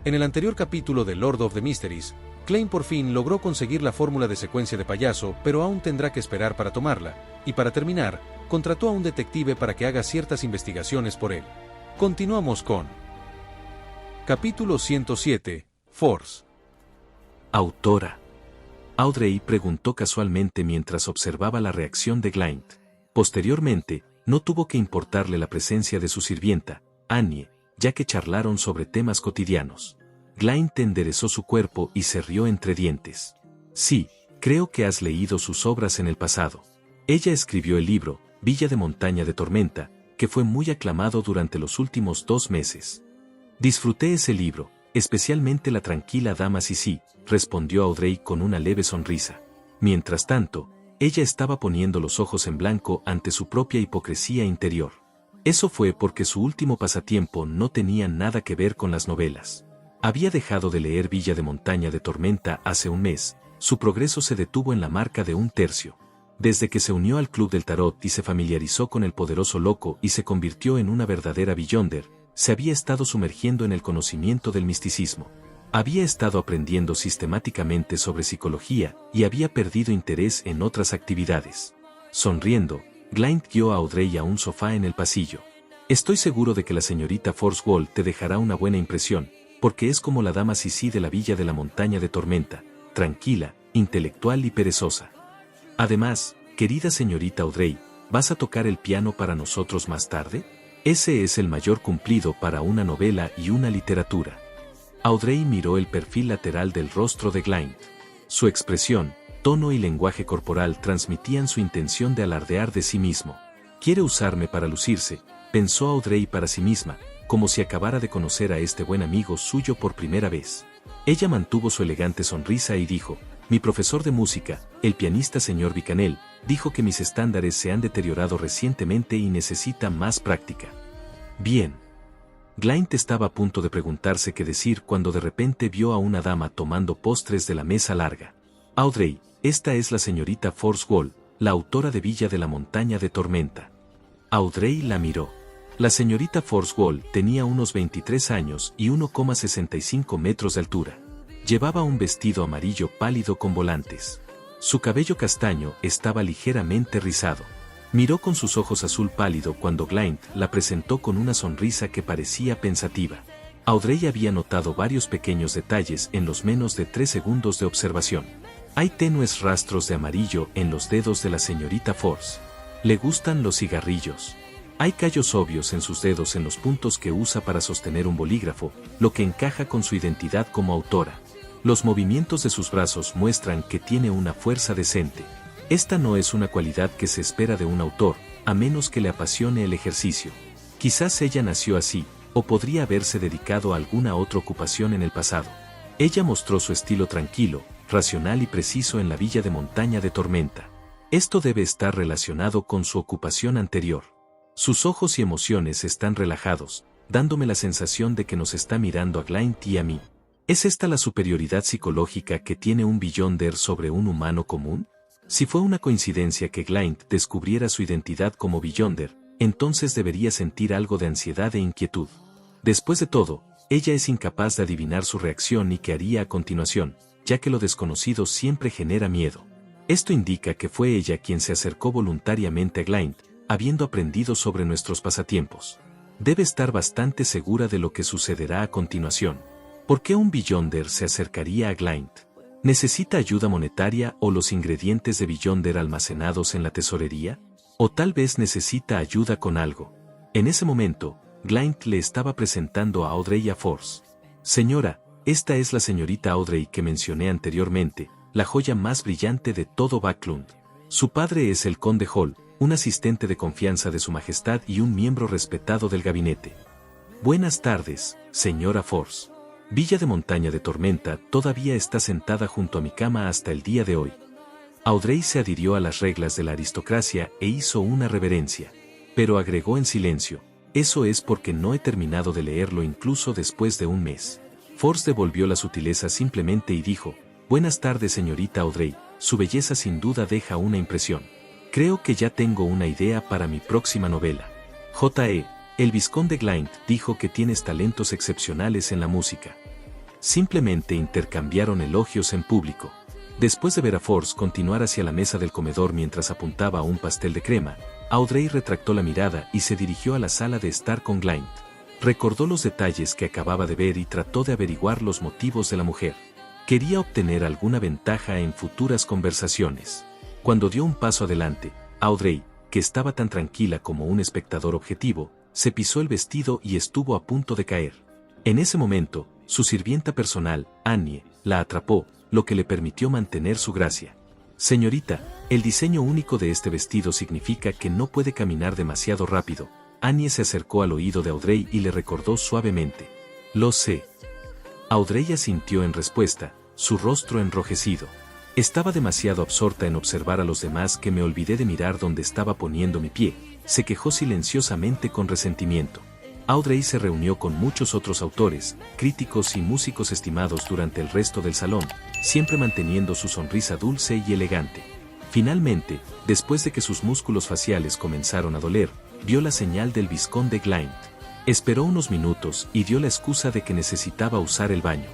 En el anterior capítulo de Lord of the Mysteries, Klein por fin logró conseguir la fórmula de secuencia de payaso, pero aún tendrá que esperar para tomarla, y para terminar, contrató a un detective para que haga ciertas investigaciones por él. Continuamos con Capítulo 107, Force. Autora. Audrey preguntó casualmente mientras observaba la reacción de Glynd. Posteriormente, no tuvo que importarle la presencia de su sirvienta, Annie, ya que charlaron sobre temas cotidianos. Glynd enderezó su cuerpo y se rió entre dientes. Sí, creo que has leído sus obras en el pasado. Ella escribió el libro, Villa de Montaña de Tormenta, que fue muy aclamado durante los últimos 2 meses. Disfruté ese libro, especialmente La tranquila dama Sisi, respondió Audrey con una leve sonrisa. Mientras tanto, ella estaba poniendo los ojos en blanco ante su propia hipocresía interior. Eso fue porque su último pasatiempo no tenía nada que ver con las novelas. Había dejado de leer Villa de Montaña de Tormenta hace un mes, su progreso se detuvo en la marca de 1/3. Desde que se unió al Club del Tarot y se familiarizó con el poderoso loco y se convirtió en una verdadera Beyonder, se había estado sumergiendo en el conocimiento del misticismo. Había estado aprendiendo sistemáticamente sobre psicología y había perdido interés en otras actividades. Sonriendo, Glynd guió a Audrey a un sofá en el pasillo. Estoy seguro de que la señorita Forswell te dejará una buena impresión, porque es como la dama Sisi de la Villa de la Montaña de Tormenta, tranquila, intelectual y perezosa. Además, querida señorita Audrey, ¿vas a tocar el piano para nosotros más tarde? Ese es el mayor cumplido para una novela y una literatura. Audrey miró el perfil lateral del rostro de Glynd. Su expresión, tono y lenguaje corporal transmitían su intención de alardear de sí mismo. Quiere usarme para lucirse, pensó Audrey para sí misma, como si acabara de conocer a este buen amigo suyo por primera vez. Ella mantuvo su elegante sonrisa y dijo, mi profesor de música, el pianista señor Bicanel, dijo que mis estándares se han deteriorado recientemente y necesita más práctica. Bien. Glynd estaba a punto de preguntarse qué decir cuando de repente vio a una dama tomando postres de la mesa larga. Audrey, esta es la señorita Forswell, la autora de Villa de la Montaña de Tormenta. Audrey la miró. La señorita Forswell tenía unos 23 años y 1,65 metros de altura. Llevaba un vestido amarillo pálido con volantes. Su cabello castaño estaba ligeramente rizado. Miró con sus ojos azul pálido cuando Glynd la presentó con una sonrisa que parecía pensativa. Audrey había notado varios pequeños detalles en los menos de 3 segundos de observación. Hay tenues rastros de amarillo en los dedos de la señorita Force. Le gustan los cigarrillos. Hay callos obvios en sus dedos en los puntos que usa para sostener un bolígrafo, lo que encaja con su identidad como autora. Los movimientos de sus brazos muestran que tiene una fuerza decente. Esta no es una cualidad que se espera de un autor, a menos que le apasione el ejercicio. Quizás ella nació así, o podría haberse dedicado a alguna otra ocupación en el pasado. Ella mostró su estilo tranquilo, racional y preciso en la Villa de Montaña de Tormenta. Esto debe estar relacionado con su ocupación anterior. Sus ojos y emociones están relajados, dándome la sensación de que nos está mirando a Glynd y a mí. ¿Es esta la superioridad psicológica que tiene un Beyonder sobre un humano común? Si fue una coincidencia que Glynd descubriera su identidad como Beyonder, entonces debería sentir algo de ansiedad e inquietud. Después de todo, ella es incapaz de adivinar su reacción y qué haría a continuación, ya que lo desconocido siempre genera miedo. Esto indica que fue ella quien se acercó voluntariamente a Glynd, habiendo aprendido sobre nuestros pasatiempos. Debe estar bastante segura de lo que sucederá a continuación. ¿Por qué un Beyonder se acercaría a Glynd? ¿Necesita ayuda monetaria o los ingredientes de Beyonder almacenados en la tesorería? ¿O tal vez necesita ayuda con algo? En ese momento, Glynd le estaba presentando a Audrey a Force. Señora, esta es la señorita Audrey que mencioné anteriormente, la joya más brillante de todo Backlund. Su padre es el conde Hall, un asistente de confianza de su majestad y un miembro respetado del gabinete. Buenas tardes, señora Force. Villa de Montaña de Tormenta todavía está sentada junto a mi cama hasta el día de hoy. Audrey se adhirió a las reglas de la aristocracia e hizo una reverencia. Pero agregó en silencio, eso es porque no he terminado de leerlo incluso después de un mes. Force devolvió la sutileza simplemente y dijo, buenas tardes señorita Audrey, su belleza sin duda deja una impresión. Creo que ya tengo una idea para mi próxima novela. J.E. El vizconde Glynd dijo que tienes talentos excepcionales en la música. Simplemente intercambiaron elogios en público. Después de ver a Force continuar hacia la mesa del comedor mientras apuntaba a un pastel de crema, Audrey retractó la mirada y se dirigió a la sala de estar con Glynd. Recordó los detalles que acababa de ver y trató de averiguar los motivos de la mujer. Quería obtener alguna ventaja en futuras conversaciones. Cuando dio un paso adelante, Audrey, que estaba tan tranquila como un espectador objetivo, se pisó el vestido y estuvo a punto de caer. En ese momento, su sirvienta personal, Annie, la atrapó, lo que le permitió mantener su gracia. Señorita, el diseño único de este vestido significa que no puede caminar demasiado rápido. Annie se acercó al oído de Audrey y le recordó suavemente. Lo sé. Audrey asintió en respuesta, su rostro enrojecido. Estaba demasiado absorta en observar a los demás que me olvidé de mirar dónde estaba poniendo mi pie, se quejó silenciosamente con resentimiento. Audrey se reunió con muchos otros autores, críticos y músicos estimados durante el resto del salón, siempre manteniendo su sonrisa dulce y elegante. Finalmente, después de que sus músculos faciales comenzaron a doler, vio la señal del vizconde Glynd. Esperó unos minutos y dio la excusa de que necesitaba usar el baño.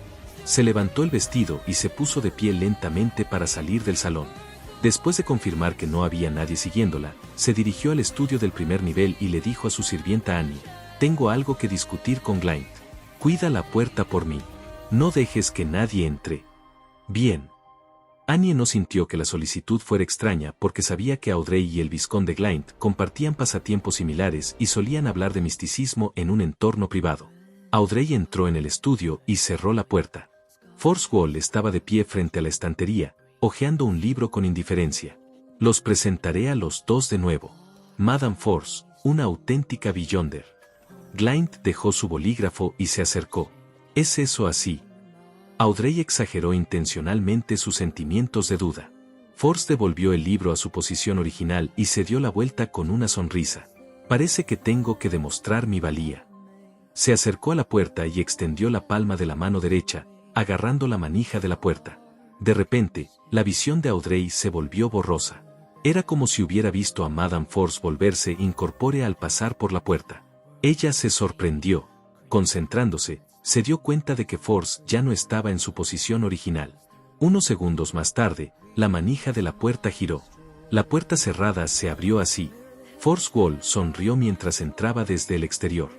Se levantó el vestido y se puso de pie lentamente para salir del salón. Después de confirmar que no había nadie siguiéndola, se dirigió al estudio del primer nivel y le dijo a su sirvienta Annie: «Tengo algo que discutir con Glynd. Cuida la puerta por mí. No dejes que nadie entre». Bien. Annie no sintió que la solicitud fuera extraña porque sabía que Audrey y el vizconde Glynd compartían pasatiempos similares y solían hablar de misticismo en un entorno privado. Audrey entró en el estudio y cerró la puerta. Force Wall estaba de pie frente a la estantería, hojeando un libro con indiferencia. «Los presentaré a los dos de nuevo. Madame Force, una auténtica Beyonder». Glynd dejó su bolígrafo y se acercó. «¿Es eso así?» Audrey exageró intencionalmente sus sentimientos de duda. Force devolvió el libro a su posición original y se dio la vuelta con una sonrisa. «Parece que tengo que demostrar mi valía». Se acercó a la puerta y extendió la palma de la mano derecha, agarrando la manija de la puerta. De repente, la visión de Audrey se volvió borrosa. Era como si hubiera visto a Madame Force volverse incorpórea al pasar por la puerta. Ella se sorprendió. Concentrándose, se dio cuenta de que Force ya no estaba en su posición original. Unos segundos más tarde, la manija de la puerta giró. La puerta cerrada se abrió así. Force Wall sonrió mientras entraba desde el exterior.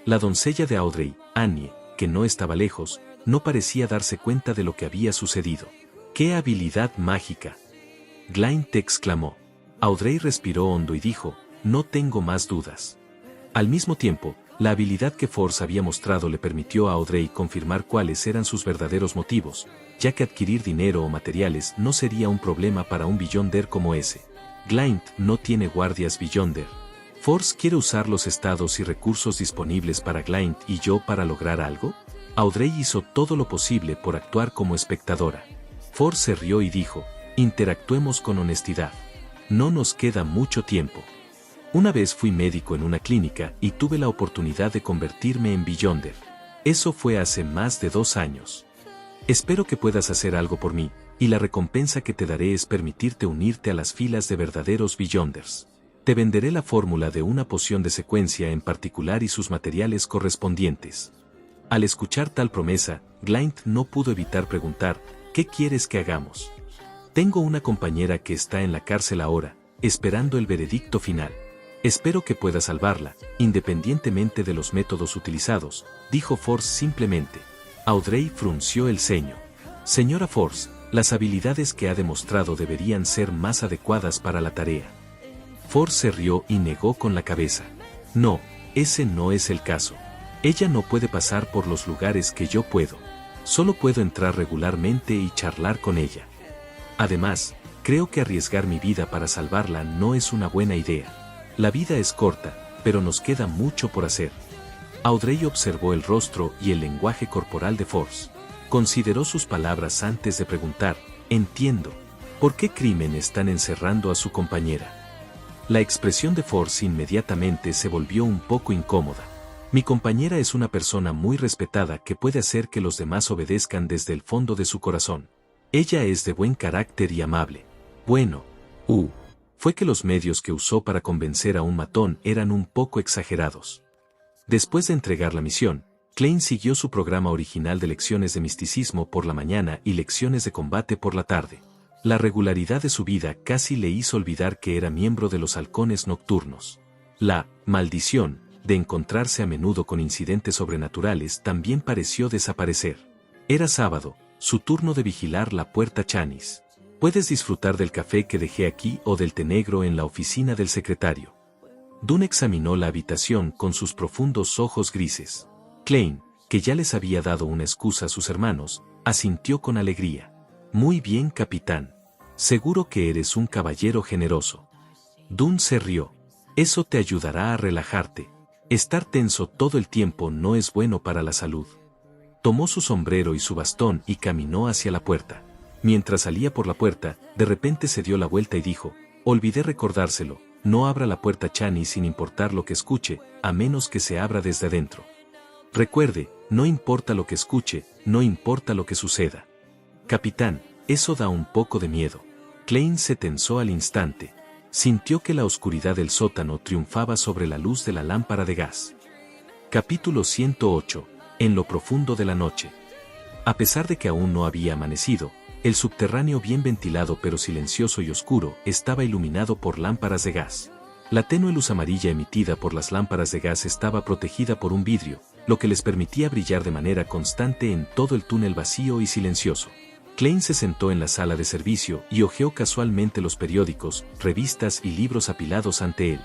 La doncella de Audrey, Annie, que no estaba lejos, no parecía darse cuenta de lo que había sucedido. ¡Qué habilidad mágica!, Glynd exclamó. Audrey respiró hondo y dijo: «No tengo más dudas». Al mismo tiempo, la habilidad que Force había mostrado le permitió a Audrey confirmar cuáles eran sus verdaderos motivos, ya que adquirir dinero o materiales no sería un problema para un Beyonder como ese. Glynd no tiene guardias Beyonder. ¿Force quiere usar los estados y recursos disponibles para Glynd y yo para lograr algo? Audrey hizo todo lo posible por actuar como espectadora. Force se rió y dijo: «Interactuemos con honestidad. No nos queda mucho tiempo. Una vez fui médico en una clínica y tuve la oportunidad de convertirme en Beyonder. Eso fue hace más de 2 años. Espero que puedas hacer algo por mí, y la recompensa que te daré es permitirte unirte a las filas de verdaderos Beyonders. Te venderé la fórmula de una poción de secuencia en particular y sus materiales correspondientes». Al escuchar tal promesa, Glynd no pudo evitar preguntar: «¿Qué quieres que hagamos?». «Tengo una compañera que está en la cárcel ahora, esperando el veredicto final. Espero que pueda salvarla, independientemente de los métodos utilizados», dijo Force simplemente. Audrey frunció el ceño. «Señora Force, las habilidades que ha demostrado deberían ser más adecuadas para la tarea». Force se rió y negó con la cabeza. «No, ese no es el caso. Ella no puede pasar por los lugares que yo puedo. Solo puedo entrar regularmente y charlar con ella. Además, creo que arriesgar mi vida para salvarla no es una buena idea. La vida es corta, pero nos queda mucho por hacer». Audrey observó el rostro y el lenguaje corporal de Force. Consideró sus palabras antes de preguntar: «Entiendo. ¿Por qué crimen están encerrando a su compañera?». La expresión de Force inmediatamente se volvió un poco incómoda. «Mi compañera es una persona muy respetada que puede hacer que los demás obedezcan desde el fondo de su corazón. Ella es de buen carácter y amable. Bueno, fue que los medios que usó para convencer a un matón eran un poco exagerados». Después de entregar la misión, Klein siguió su programa original de lecciones de misticismo por la mañana y lecciones de combate por la tarde. La regularidad de su vida casi le hizo olvidar que era miembro de los halcones nocturnos. La maldición de encontrarse a menudo con incidentes sobrenaturales también pareció desaparecer. Era sábado, su turno de vigilar la puerta Chanis. Puedes disfrutar del café que dejé aquí o del té negro en la oficina del secretario. Dunn examinó la habitación con sus profundos ojos grises. Klein, que ya les había dado una excusa a sus hermanos, asintió con alegría. Muy bien, capitán. Seguro que eres un caballero generoso. Dunn se rió. Eso te ayudará a relajarte. Estar tenso todo el tiempo no es bueno para la salud. Tomó su sombrero y su bastón y caminó hacia la puerta. Mientras salía por la puerta, de repente se dio la vuelta y dijo, olvidé recordárselo, no abra la puerta Chani sin importar lo que escuche, a menos que se abra desde adentro. Recuerde, no importa lo que escuche, no importa lo que suceda. Capitán, eso da un poco de miedo. Klein se tensó al instante. Sintió que la oscuridad del sótano triunfaba sobre la luz de la lámpara de gas. Capítulo 108. En lo profundo de la noche. A pesar de que aún no había amanecido, el subterráneo bien ventilado pero silencioso y oscuro estaba iluminado por lámparas de gas. La tenue luz amarilla emitida por las lámparas de gas estaba protegida por un vidrio, lo que les permitía brillar de manera constante en todo el túnel vacío y silencioso. Klein se sentó en la sala de servicio y hojeó casualmente los periódicos, revistas y libros apilados ante él.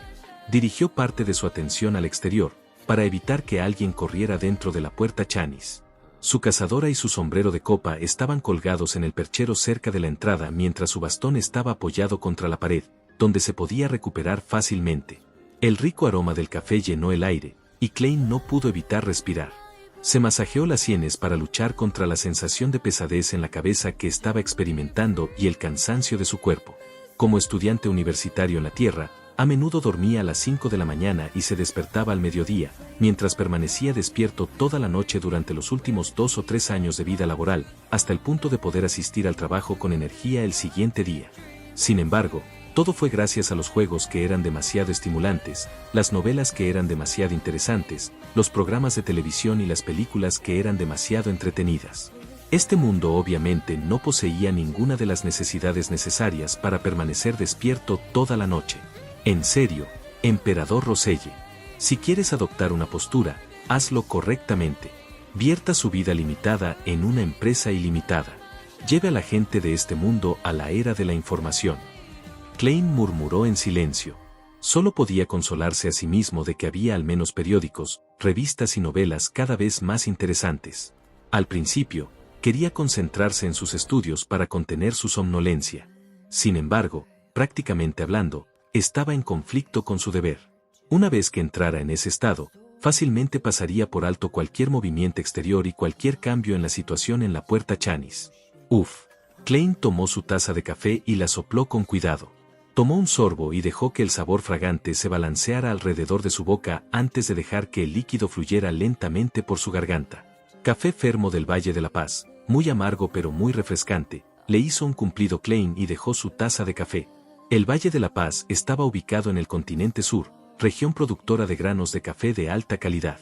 Dirigió parte de su atención al exterior, para evitar que alguien corriera dentro de la puerta Chanis. Su cazadora y su sombrero de copa estaban colgados en el perchero cerca de la entrada mientras su bastón estaba apoyado contra la pared, donde se podía recuperar fácilmente. El rico aroma del café llenó el aire, y Klein no pudo evitar respirar. Se masajeó las sienes para luchar contra la sensación de pesadez en la cabeza que estaba experimentando y el cansancio de su cuerpo. Como estudiante universitario en la Tierra, a menudo dormía a las 5 de la mañana y se despertaba al mediodía, mientras permanecía despierto toda la noche durante los últimos 2 o 3 años de vida laboral, hasta el punto de poder asistir al trabajo con energía el siguiente día. Sin embargo, todo fue gracias a los juegos que eran demasiado estimulantes, las novelas que eran demasiado interesantes, los programas de televisión y las películas que eran demasiado entretenidas. Este mundo obviamente no poseía ninguna de las necesidades necesarias para permanecer despierto toda la noche. En serio, Emperador Roselle, si quieres adoptar una postura, hazlo correctamente. Vierta su vida limitada en una empresa ilimitada. Lleve a la gente de este mundo a la era de la información. Klein murmuró en silencio. Solo podía consolarse a sí mismo de que había al menos periódicos, revistas y novelas cada vez más interesantes. Al principio, quería concentrarse en sus estudios para contener su somnolencia. Sin embargo, prácticamente hablando, estaba en conflicto con su deber. Una vez que entrara en ese estado, fácilmente pasaría por alto cualquier movimiento exterior y cualquier cambio en la situación en la puerta Chanis. Uf. Klein tomó su taza de café y la sopló con cuidado. Tomó un sorbo y dejó que el sabor fragante se balanceara alrededor de su boca antes de dejar que el líquido fluyera lentamente por su garganta. Café Fermo del Valle de la Paz, muy amargo pero muy refrescante, le hizo un cumplido Klein y dejó su taza de café. El Valle de la Paz estaba ubicado en el continente sur, región productora de granos de café de alta calidad.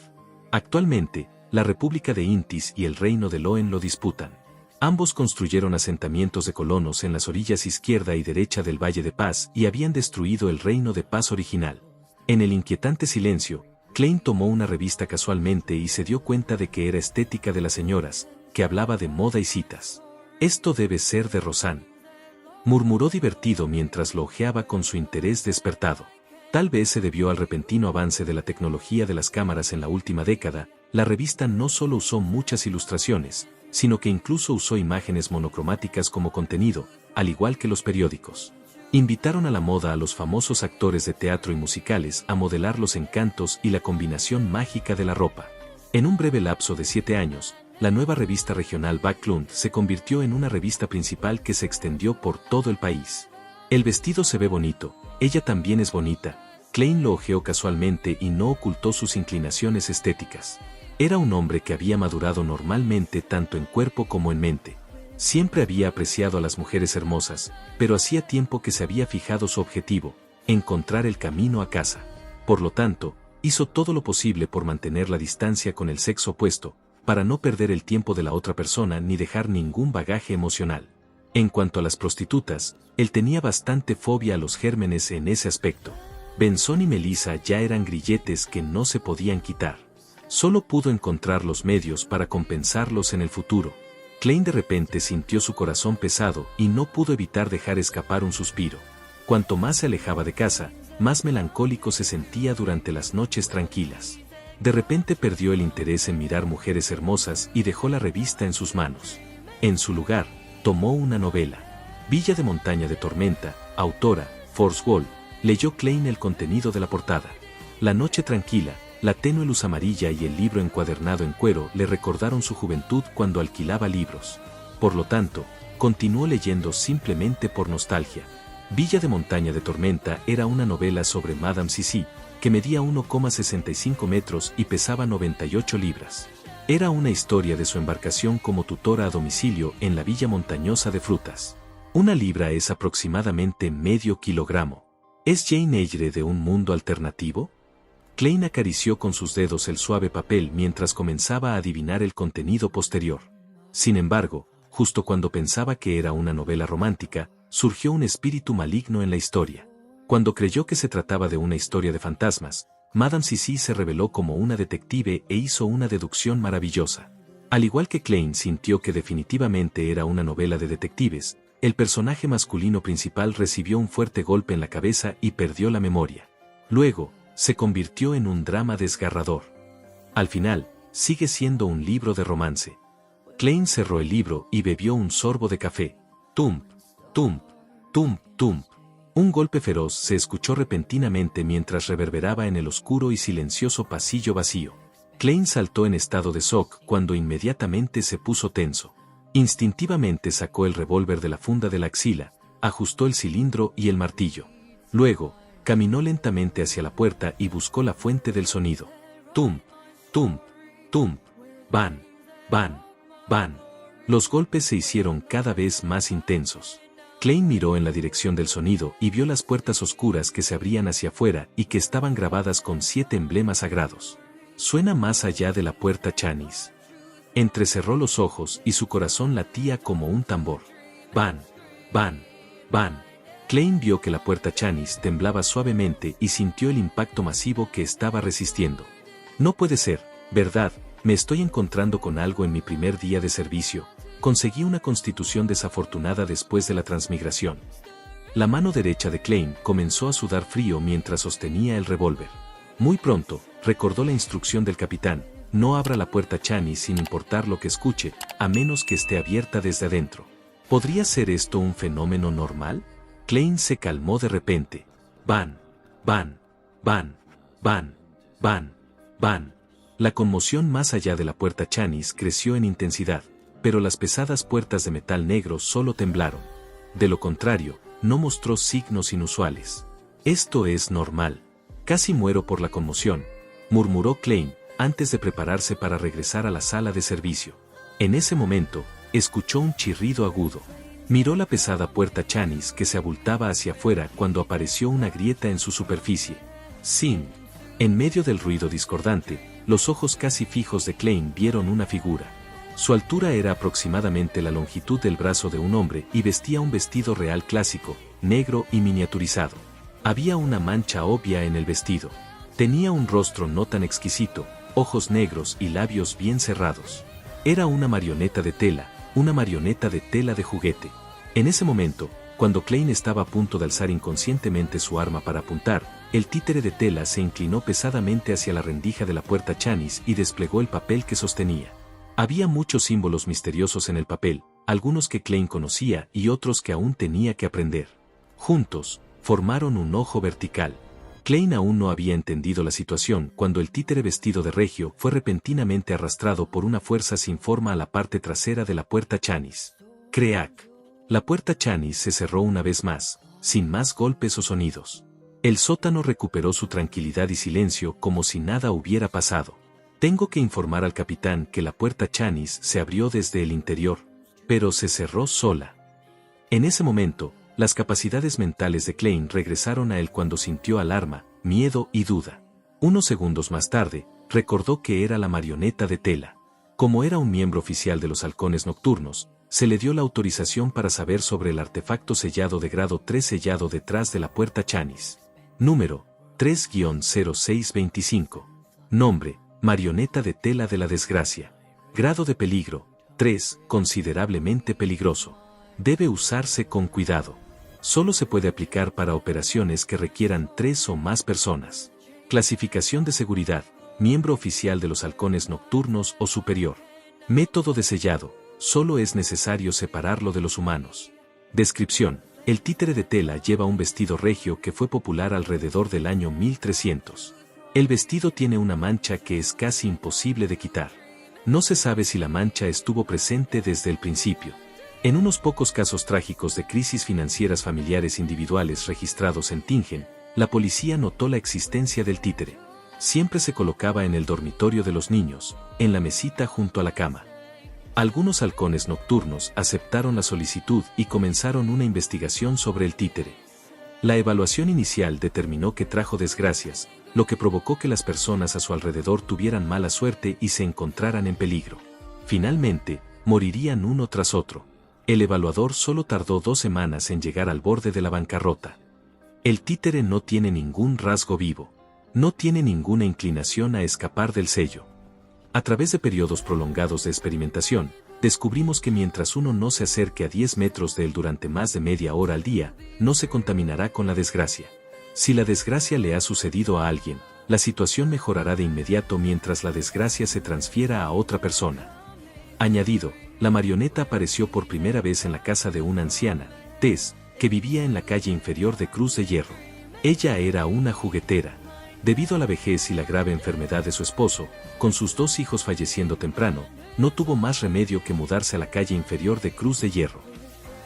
Actualmente, la República de Intis y el Reino de Loen lo disputan. Ambos construyeron asentamientos de colonos en las orillas izquierda y derecha del Valle de Paz y habían destruido el Reino de Paz original. En el inquietante silencio, Klein tomó una revista casualmente y se dio cuenta de que era Estética de las Señoras, que hablaba de moda y citas. Esto debe ser de Rosanne. Murmuró divertido mientras lo hojeaba con su interés despertado. Tal vez se debió al repentino avance de la tecnología de las cámaras en la última década. La revista no solo usó muchas ilustraciones, sino que incluso usó imágenes monocromáticas como contenido, al igual que los periódicos. Invitaron a la moda a los famosos actores de teatro y musicales a modelar los encantos y la combinación mágica de la ropa. En un breve lapso de 7 años, la nueva revista regional Backlund se convirtió en una revista principal que se extendió por todo el país. El vestido se ve bonito, ella también es bonita. Klein lo hojeó casualmente y no ocultó sus inclinaciones estéticas. Era un hombre que había madurado normalmente tanto en cuerpo como en mente. Siempre había apreciado a las mujeres hermosas, pero hacía tiempo que se había fijado su objetivo, encontrar el camino a casa. Por lo tanto, Hizo todo lo posible por mantener la distancia con el sexo opuesto, para no perder el tiempo de la otra persona ni dejar ningún bagaje emocional. En cuanto a las prostitutas, él tenía bastante fobia a los gérmenes en ese aspecto. Benson y Melissa ya eran grilletes que no se podían quitar. Solo pudo encontrar los medios para compensarlos en el futuro. Klein de repente sintió su corazón pesado y no pudo evitar dejar escapar un suspiro. Cuanto más se alejaba de casa, más melancólico se sentía durante las noches tranquilas. De repente perdió el interés en mirar mujeres hermosas y dejó la revista en sus manos. En su lugar, tomó una novela. Villa de Montaña de Tormenta, autora, Force Wall. Leyó Klein el contenido de la portada. La noche tranquila, la tenue luz amarilla y el libro encuadernado en cuero le recordaron su juventud cuando alquilaba libros. Por lo tanto, continuó leyendo simplemente por nostalgia. Villa de Montaña de Tormenta era una novela sobre Madame Sissi, que medía 1,65 metros y pesaba 98 libras. Era una historia de su embarcación como tutora a domicilio en la villa montañosa de Frutas. 1 libra es aproximadamente medio kilogramo. ¿Es Jane Eyre de un mundo alternativo? Klein acarició con sus dedos el suave papel mientras comenzaba a adivinar el contenido posterior. Sin embargo, justo cuando pensaba que era una novela romántica, surgió un espíritu maligno en la historia. Cuando creyó que se trataba de una historia de fantasmas, Madame Sissi se reveló como una detective e hizo una deducción maravillosa. Al igual que Klein sintió que definitivamente era una novela de detectives, el personaje masculino principal recibió un fuerte golpe en la cabeza y perdió la memoria. Luego, se convirtió en un drama desgarrador. Al final, sigue siendo un libro de romance. Klein cerró el libro y bebió un sorbo de café. Tump, tump, tump, tump. Un golpe feroz se escuchó repentinamente mientras reverberaba en el oscuro y silencioso pasillo vacío. Klein saltó en estado de shock cuando inmediatamente se puso tenso. Instintivamente sacó el revólver de la funda de la axila, ajustó el cilindro y el martillo. Luego, caminó lentamente hacia la puerta y buscó la fuente del sonido. Tump, tump, tump, van, van, van. Los golpes se hicieron cada vez más intensos. Klein miró en la dirección del sonido y vio las puertas oscuras que se abrían hacia afuera y que estaban grabadas con 7 emblemas sagrados. Suena más allá de la puerta Chanis. Entrecerró los ojos y su corazón latía como un tambor. Van, van, van. Klein vio que la puerta Chanis temblaba suavemente y sintió el impacto masivo que estaba resistiendo. No puede ser, ¿verdad? Me estoy encontrando con algo en mi primer día de servicio. Conseguí una constitución desafortunada después de la transmigración. La mano derecha de Klein comenzó a sudar frío mientras sostenía el revólver. Muy pronto, recordó la instrucción del capitán: no abra la puerta Chanis sin importar lo que escuche, a menos que esté abierta desde adentro. ¿Podría ser esto un fenómeno normal? Klein se calmó de repente. Van, van, van, van, van, van. La conmoción más allá de la puerta Chanis creció en intensidad, pero las pesadas puertas de metal negro solo temblaron. De lo contrario, no mostró signos inusuales. Esto es normal. Casi muero por la conmoción, murmuró Klein, antes de prepararse para regresar a la sala de servicio. En ese momento, escuchó un chirrido agudo. Miró la pesada puerta Chanis que se abultaba hacia afuera cuando apareció una grieta en su superficie. ¡Sin! En medio del ruido discordante, los ojos casi fijos de Klein vieron una figura. Su altura era aproximadamente la longitud del brazo de un hombre y vestía un vestido real clásico, negro y miniaturizado. Había una mancha obvia en el vestido. Tenía un rostro no tan exquisito, ojos negros y labios bien cerrados. Era una marioneta de tela de juguete. En ese momento, cuando Klein estaba a punto de alzar inconscientemente su arma para apuntar, el títere de tela se inclinó pesadamente hacia la rendija de la puerta Chanis y desplegó el papel que sostenía. Había muchos símbolos misteriosos en el papel, algunos que Klein conocía y otros que aún tenía que aprender. Juntos, formaron un ojo vertical. Klein aún no había entendido la situación cuando el títere vestido de regio fue repentinamente arrastrado por una fuerza sin forma a la parte trasera de la puerta Chanis. ¡Creak! La puerta Chanis se cerró una vez más, sin más golpes o sonidos. El sótano recuperó su tranquilidad y silencio como si nada hubiera pasado. Tengo que informar al capitán que la puerta Chanis se abrió desde el interior, pero se cerró sola. En ese momento, las capacidades mentales de Klein regresaron a él cuando sintió alarma, miedo y duda. Unos segundos más tarde, recordó que era la marioneta de tela. Como era un miembro oficial de los halcones nocturnos, se le dio la autorización para saber sobre el artefacto sellado de grado 3 sellado detrás de la puerta Chanis. Número 3-0625. Nombre, marioneta de tela de la desgracia. Grado de peligro, 3, considerablemente peligroso. Debe usarse con cuidado. Solo se puede aplicar para operaciones que requieran 3 o más personas. Clasificación de seguridad, miembro oficial de los halcones nocturnos o superior. Método de sellado, solo es necesario separarlo de los humanos. Descripción, el títere de tela lleva un vestido regio que fue popular alrededor del año 1300. El vestido tiene una mancha que es casi imposible de quitar. No se sabe si la mancha estuvo presente desde el principio. En unos pocos casos trágicos de crisis financieras familiares individuales registrados en Tingen, la policía notó la existencia del títere. Siempre se colocaba en el dormitorio de los niños, en la mesita junto a la cama. Algunos halcones nocturnos aceptaron la solicitud y comenzaron una investigación sobre el títere. La evaluación inicial determinó que trajo desgracias, lo que provocó que las personas a su alrededor tuvieran mala suerte y se encontraran en peligro. Finalmente, morirían uno tras otro. El evaluador solo tardó 2 semanas en llegar al borde de la bancarrota. El títere no tiene ningún rasgo vivo. No tiene ninguna inclinación a escapar del sello. A través de periodos prolongados de experimentación, descubrimos que mientras uno no se acerque a 10 metros de él durante más de media hora al día, no se contaminará con la desgracia. Si la desgracia le ha sucedido a alguien, la situación mejorará de inmediato mientras la desgracia se transfiera a otra persona. Añadido, la marioneta apareció por primera vez en la casa de una anciana, Tess, que vivía en la calle inferior de Cruz de Hierro. Ella era una juguetera. Debido a la vejez y la grave enfermedad de su esposo, con sus 2 hijos falleciendo temprano, no tuvo más remedio que mudarse a la calle inferior de Cruz de Hierro.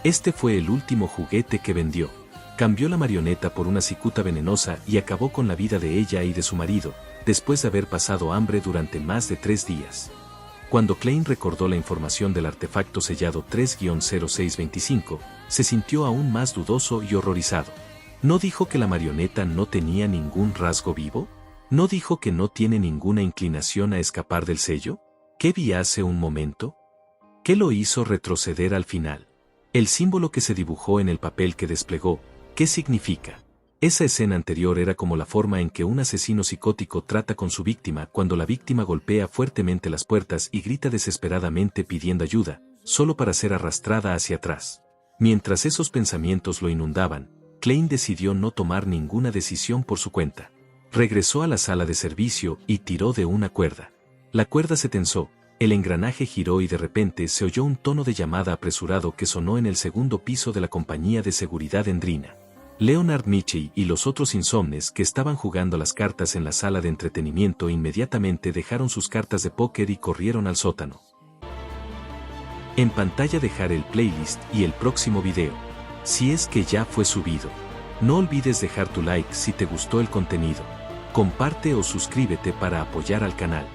Este fue el último juguete que vendió. Cambió la marioneta por una cicuta venenosa y acabó con la vida de ella y de su marido, después de haber pasado hambre durante más de 3 días. Cuando Klein recordó la información del artefacto sellado 3-0625, se sintió aún más dudoso y horrorizado. ¿No dijo que la marioneta no tenía ningún rasgo vivo? ¿No dijo que no tiene ninguna inclinación a escapar del sello? ¿Qué vi hace un momento? ¿Qué lo hizo retroceder al final? El símbolo que se dibujó en el papel que desplegó, ¿qué significa? Esa escena anterior era como la forma en que un asesino psicótico trata con su víctima cuando la víctima golpea fuertemente las puertas y grita desesperadamente pidiendo ayuda, solo para ser arrastrada hacia atrás. Mientras esos pensamientos lo inundaban, Klein decidió no tomar ninguna decisión por su cuenta. Regresó a la sala de servicio y tiró de una cuerda. La cuerda se tensó, el engranaje giró y de repente se oyó un tono de llamada apresurado que sonó en el segundo piso de la compañía de seguridad Endrina. Leonard Mitchell y los otros insomnes que estaban jugando las cartas en la sala de entretenimiento inmediatamente dejaron sus cartas de póker y corrieron al sótano. En pantalla dejaré el playlist y el próximo video. Si es que ya fue subido. No olvides dejar tu like si te gustó el contenido. Comparte o suscríbete para apoyar al canal.